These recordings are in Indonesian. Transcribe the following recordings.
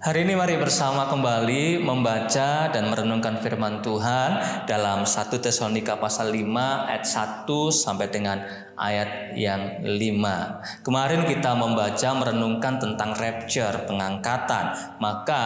Hari ini mari bersama kembali membaca dan merenungkan firman Tuhan dalam 1 Tesalonika pasal 5 ayat 1 sampai dengan ayat yang 5. Kemarin kita membaca merenungkan tentang rapture, pengangkatan. Maka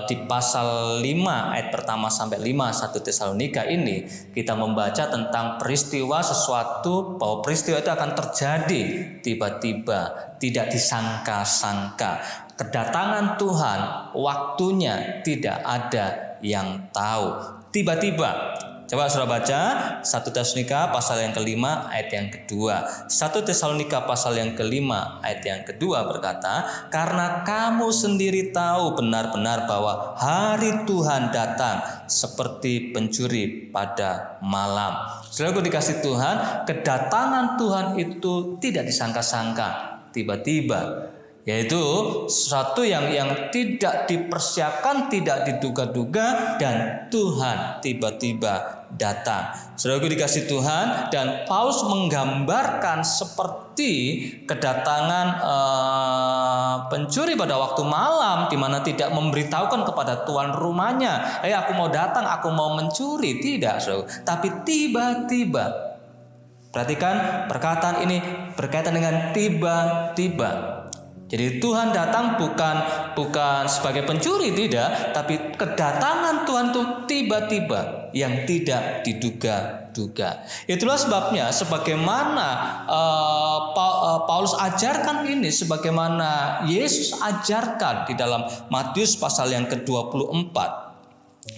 di pasal 5 ayat pertama sampai 5 1 Tesalonika ini kita membaca tentang peristiwa sesuatu, bahwa peristiwa itu akan terjadi tiba-tiba, tidak disangka-sangka. Kedatangan Tuhan, waktunya tidak ada yang tahu. Tiba-tiba. Coba saudara baca 1 Tesalonika pasal yang kelima ayat yang kedua. 1 Tesalonika pasal yang kelima ayat yang kedua berkata, karena kamu sendiri tahu benar-benar bahwa hari Tuhan datang seperti pencuri pada malam. Saudaraku dikasih Tuhan, kedatangan Tuhan itu tidak disangka-sangka, tiba-tiba. Yaitu sesuatu yang tidak dipersiapkan, tidak diduga-duga, dan Tuhan tiba-tiba datang. Saudaraku dikasih Tuhan, dan Paulus menggambarkan seperti kedatangan pencuri pada waktu malam, di mana tidak memberitahukan kepada tuan rumahnya, aku mau datang, aku mau mencuri. Tidak, saudara. Tapi tiba-tiba. Perhatikan perkataan ini berkaitan dengan tiba-tiba. Jadi Tuhan datang bukan sebagai pencuri, tidak, tapi kedatangan Tuhan itu tiba-tiba yang tidak diduga-duga. Itulah sebabnya sebagaimana Paulus ajarkan ini, sebagaimana Yesus ajarkan di dalam Matius pasal yang ke-24.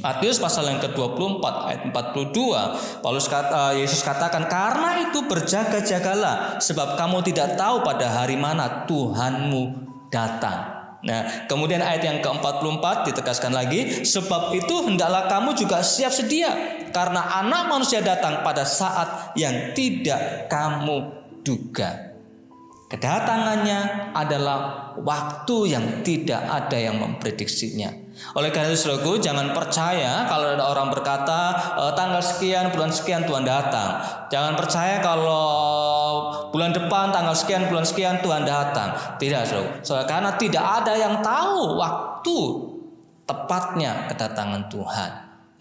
Matius pasal yang ke-24 ayat 42, Yesus katakan, karena itu berjaga-jagalah, sebab kamu tidak tahu pada hari mana Tuhanmu datang. Nah, kemudian ayat yang ke-44 ditegaskan lagi, sebab itu hendaklah kamu juga siap sedia, karena Anak Manusia datang pada saat yang tidak kamu duga. Kedatangannya adalah waktu yang tidak ada yang memprediksinya. Oleh karena itu saudaraku, jangan percaya kalau ada orang berkata tanggal sekian, bulan sekian Tuhan datang. Jangan percaya kalau bulan depan, tanggal sekian, bulan sekian Tuhan datang. Tidak, saudara. Karena tidak ada yang tahu waktu tepatnya kedatangan Tuhan.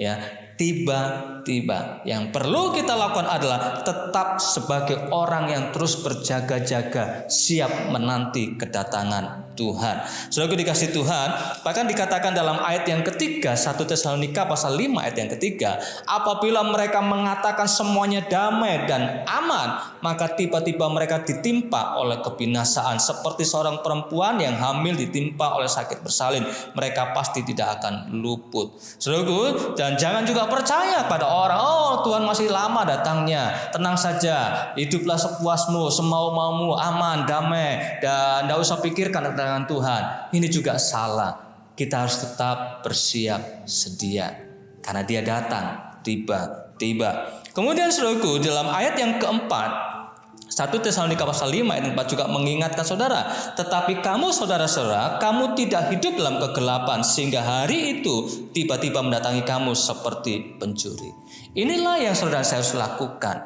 Ya, tiba-tiba. Yang perlu kita lakukan adalah tetap sebagai orang yang terus berjaga-jaga, siap menanti kedatangan Tuhan. Saudaraku dikasih Tuhan, bahkan dikatakan dalam ayat yang ketiga 1 Tesalonika pasal 5 ayat yang ketiga, apabila mereka mengatakan semuanya damai dan aman, maka tiba-tiba mereka ditimpa oleh kebinasaan seperti seorang perempuan yang hamil ditimpa oleh sakit bersalin. Mereka pasti tidak akan luput. Saudaraku, dan jangan juga percaya pada orang, Tuhan masih lama datangnya, tenang saja, hiduplah sepuasmu, semau-maumu, aman, damai, dan tidak usah pikirkan dengan Tuhan. Ini juga salah. Kita harus tetap bersiap sedia, karena Dia datang tiba-tiba. Kemudian saudaraku, dalam ayat yang keempat 1 Tesalonika pasal 5 ayat 4 juga mengingatkan saudara, tetapi kamu saudara-saudara, kamu tidak hidup dalam kegelapan sehingga hari itu tiba-tiba mendatangi kamu seperti pencuri. Inilah yang saudara saya harus lakukan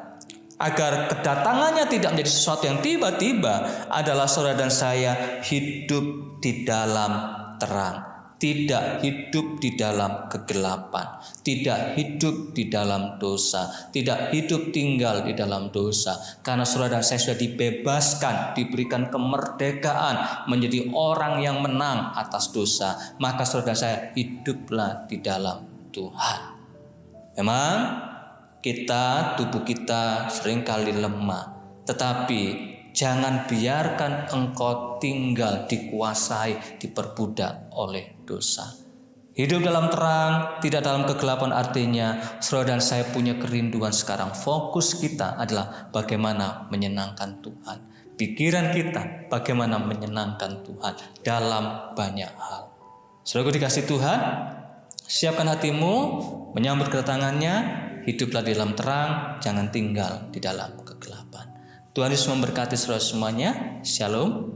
agar kedatangannya tidak menjadi sesuatu yang tiba-tiba, adalah saudara dan saya hidup di dalam terang, tidak hidup di dalam kegelapan, tidak hidup di dalam dosa, tidak hidup tinggal di dalam dosa. Karena saudara dan saya sudah dibebaskan, diberikan kemerdekaan menjadi orang yang menang atas dosa. Maka saudara dan saya hiduplah di dalam Tuhan. Memang tubuh kita seringkali lemah, tetapi jangan biarkan engkau tinggal dikuasai, diperbudak oleh dosa. Hidup dalam terang, tidak dalam kegelapan, artinya saudara dan saya punya kerinduan sekarang. Fokus kita adalah bagaimana menyenangkan Tuhan. Pikiran kita bagaimana menyenangkan Tuhan dalam banyak hal. Saudaraku dikasih Tuhan, siapkan hatimu menyambut kedatangannya. Hiduplah di dalam terang, jangan tinggal di dalam kegelapan. Tuhan Yesus memberkati saudara semuanya. Shalom.